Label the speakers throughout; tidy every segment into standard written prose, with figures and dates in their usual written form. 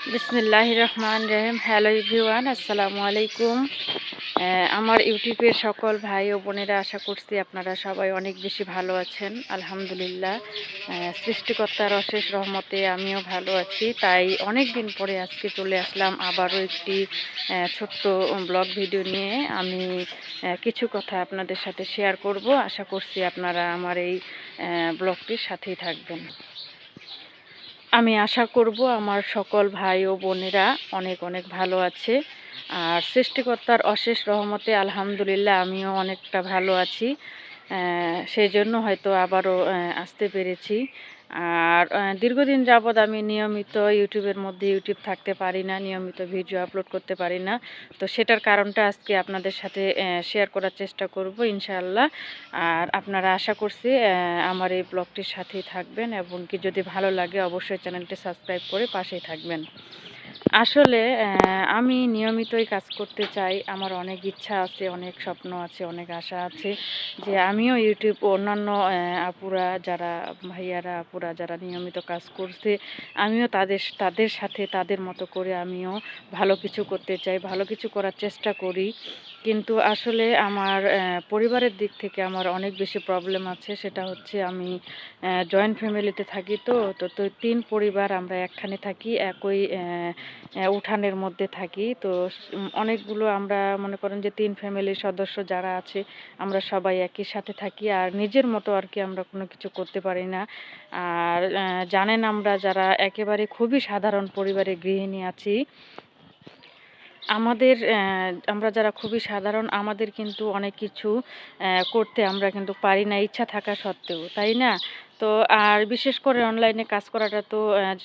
Speaker 1: বিসমিল্লাহির রহমান রহিম। Hello everyone, আসসালামু আলাইকুম। আমার ইউটিউবের সকল ভাই ও বোনেরা, আশা করছি আপনারা সবাই অনেক বেশি ভালো আছেন। আলহামদুলিল্লাহ, সৃষ্টিকর্তার অশেষ রহমতে আমিও ভালো আছি। তাই অনেক দিন পরে আজকে চলে আসলাম আবারও একটি ছোট্ট ব্লগ ভিডিও নিয়ে। আমি কিছু কথা আপনাদের সাথে শেয়ার করব। আশা করছি আপনারা আমার এই ব্লগটির সাথেই থাকবেন। আমি আশা করব আমার সকল ভাই ও বোনেরা অনেক অনেক ভালো আছে। আর সৃষ্টিকর্তার অশেষ রহমতে আলহামদুলিল্লাহ আমিও অনেকটা ভালো আছি। সেই জন্য হয়তো আবারও আসতে পেরেছি। আর দীর্ঘদিন যাবৎ আমি নিয়মিত ইউটিউবের মধ্যে থাকতে পারি না, নিয়মিত ভিডিও আপলোড করতে পারি না। তো সেটার কারণটা আজকে আপনাদের সাথে শেয়ার করার চেষ্টা করব ইনশাআল্লাহ। আর আপনারা আশা করছি আমার এই ব্লগটির সাথেই থাকবেন, এবং কি যদি ভালো লাগে অবশ্যই চ্যানেলটি সাবস্ক্রাইব করে পাশেই থাকবেন। আসলে আমি নিয়মিতই কাজ করতে চাই। আমার অনেক ইচ্ছা আছে, অনেক স্বপ্ন আছে, অনেক আশা আছে যে আমিও ইউটিউব অন্যান্য আপুরা যারা, ভাইয়ারা আপুরা যারা নিয়মিত কাজ করছে, আমিও তাদের সাথে তাদের মতো করে আমিও ভালো কিছু করতে চাই, ভালো কিছু করার চেষ্টা করি। কিন্তু আসলে আমার পরিবারের দিক থেকে আমার অনেক বেশি প্রবলেম আছে। সেটা হচ্ছে আমি জয়েন্ট ফ্যামিলিতে থাকি। তো তো তো ৩ পরিবার আমরা একখানে থাকি, একই উঠানের মধ্যে থাকি। তো অনেকগুলো আমরা মনে করেন যে ৩ ফ্যামিলির সদস্য যারা আছে আমরা সবাই একই সাথে থাকি। আর নিজের মতো আর কি আমরা কোনো কিছু করতে পারি না। আর জানেন, আমরা যারা একেবারে খুবই সাধারণ পরিবারে গৃহিণী আছি, আমাদের আমরা যারা খুবই সাধারণ, আমাদের কিন্তু অনেক কিছু করতে আমরা কিন্তু পারি না ইচ্ছা থাকা সত্ত্বেও, তাই না? তো আর বিশেষ করে অনলাইনে কাজ করাটা তো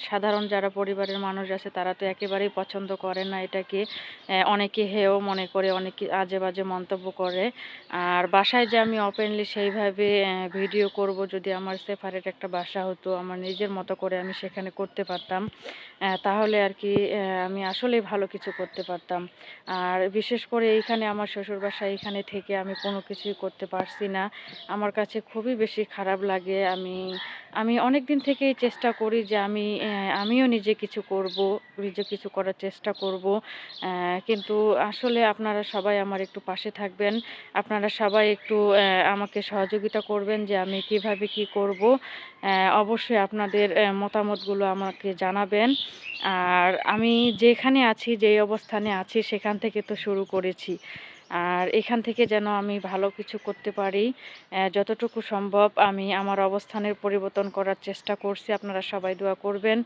Speaker 1: সাধারণ যারা পরিবারের মানুষ আছে তারা তো একেবারেই পছন্দ করে না এটাকে। অনেকে হেয় মনে করে, অনেকে আজে বাজে মন্তব্য করে। আর বাসায় যে আমি ওপেনলি সেইভাবে ভিডিও করব, যদি আমার সেপারেট একটা বাসা হতো, আমার নিজের মতো করে আমি সেখানে করতে পারতাম, তাহলে আর কি আমি আসলেই ভালো কিছু করতে পারতাম। আর বিশেষ করে এইখানে আমার শ্বশুর বাসা, এইখানে থেকে আমি কোনো কিছুই করতে পারছি না। আমার কাছে খুবই বেশি খারাপ লাগে। আমি অনেক দিন থেকেই চেষ্টা করি যে আমিও নিজে কিছু করব, নিজে কিছু করার চেষ্টা করব। কিন্তু আসলে আপনারা সবাই আমার একটু পাশে থাকবেন। আপনারা সবাই একটু আমাকে সহযোগিতা করবেন যে আমি কিভাবে কি করব। অবশ্যই আপনাদের মতামতগুলো আমাকে জানাবেন। আর আমি যেখানে আছি, যেই অবস্থানে আছি সেখান থেকে তো শুরু করেছি। আর এখান থেকে যেন আমি ভালো কিছু করতে পারি, যতটুকু সম্ভব আমি আমার অবস্থানের পরিবর্তন করার চেষ্টা করছি। আপনারা সবাই দোয়া করবেন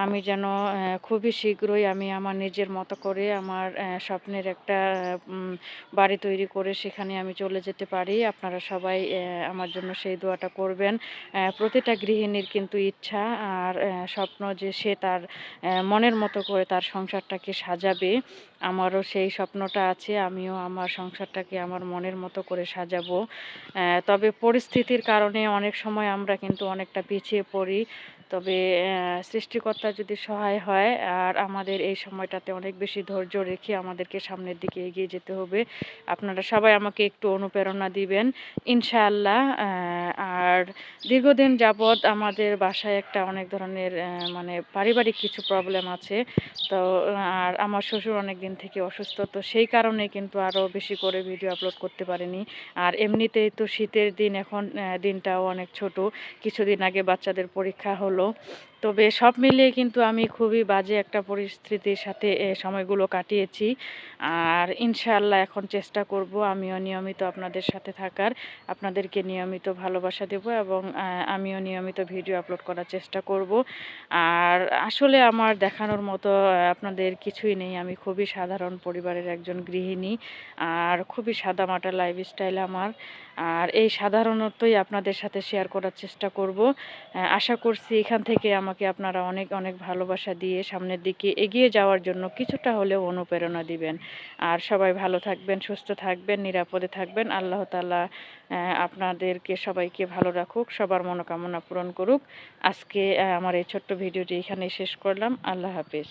Speaker 1: আমি যেন খুবই শীঘ্রই আমি আমার নিজের মতো করে আমার স্বপ্নের একটা বাড়ি তৈরি করে সেখানে আমি চলে যেতে পারি। আপনারা সবাই আমার জন্য সেই দোয়াটা করবেন। প্রতিটা গৃহিণীর কিন্তু ইচ্ছা আর স্বপ্ন যে সে তার মনের মতো করে তার সংসারটাকে সাজাবে। আমারও সেই স্বপ্নটা আছে, আমিও আমার সংসারটাকে আমার মনের মতো করে সাজাবো। তবে পরিস্থিতির কারণে অনেক সময় আমরা কিন্তু অনেকটা পিছিয়ে পড়ি। তবে সৃষ্টিকর্তা যদি সহায় হয়, আর আমাদের এই সময়টাতে অনেক বেশি ধৈর্য রেখে আমাদেরকে সামনের দিকে এগিয়ে যেতে হবে। আপনারা সবাই আমাকে একটু অনুপ্রেরণা দিবেন ইনশাআল্লাহ। আর দীর্ঘদিন যাবৎ আমাদের বাসায় একটা অনেক ধরনের মানে পারিবারিক কিছু প্রবলেম আছে। তো আর আমার শ্বশুর অনেক দিন থেকে অসুস্থ, তো সেই কারণে কিন্তু আরও বেশি করে ভিডিও আপলোড করতে পারিনি। আর এমনিতেই তো শীতের দিন, এখন দিনটাও অনেক ছোট। কিছুদিন আগে বাচ্চাদের পরীক্ষা হলো। তবে সব মিলিয়ে কিন্তু আমি খুবই বাজে একটা পরিস্থিতির সাথে সময়গুলো কাটিয়েছি। আর ইনশাআল্লাহ এখন চেষ্টা করব আমিও নিয়মিত আপনাদের সাথে থাকার, আপনাদেরকে নিয়মিত ভালোবাসা দেব, এবং আমিও নিয়মিত ভিডিও আপলোড করার চেষ্টা করব। আর আসলে আমার দেখানোর মতো আপনাদের কিছুই নেই। আমি খুবই সাধারণ পরিবারের একজন গৃহিণী, আর খুবই সাদামাটা লাইফস্টাইল আমার। আর এই সাধারণতই আপনাদের সাথে শেয়ার করার চেষ্টা করব। আশা করছি এখান থেকে আমাকে আপনারা অনেক অনেক ভালোবাসা দিয়ে সামনের দিকে এগিয়ে যাওয়ার জন্য কিছুটা হলেও অনুপ্রেরণা দিবেন। আর সবাই ভালো থাকবেন, সুস্থ থাকবেন, নিরাপদে থাকবেন। আল্লাহ তাআলা আপনাদেরকে সবাইকে ভালো রাখুক, সবার মনোকামনা পূরণ করুক। আজকে আমার এই ছোট্ট ভিডিওটি এখানেই শেষ করলাম। আল্লাহ হাফেজ।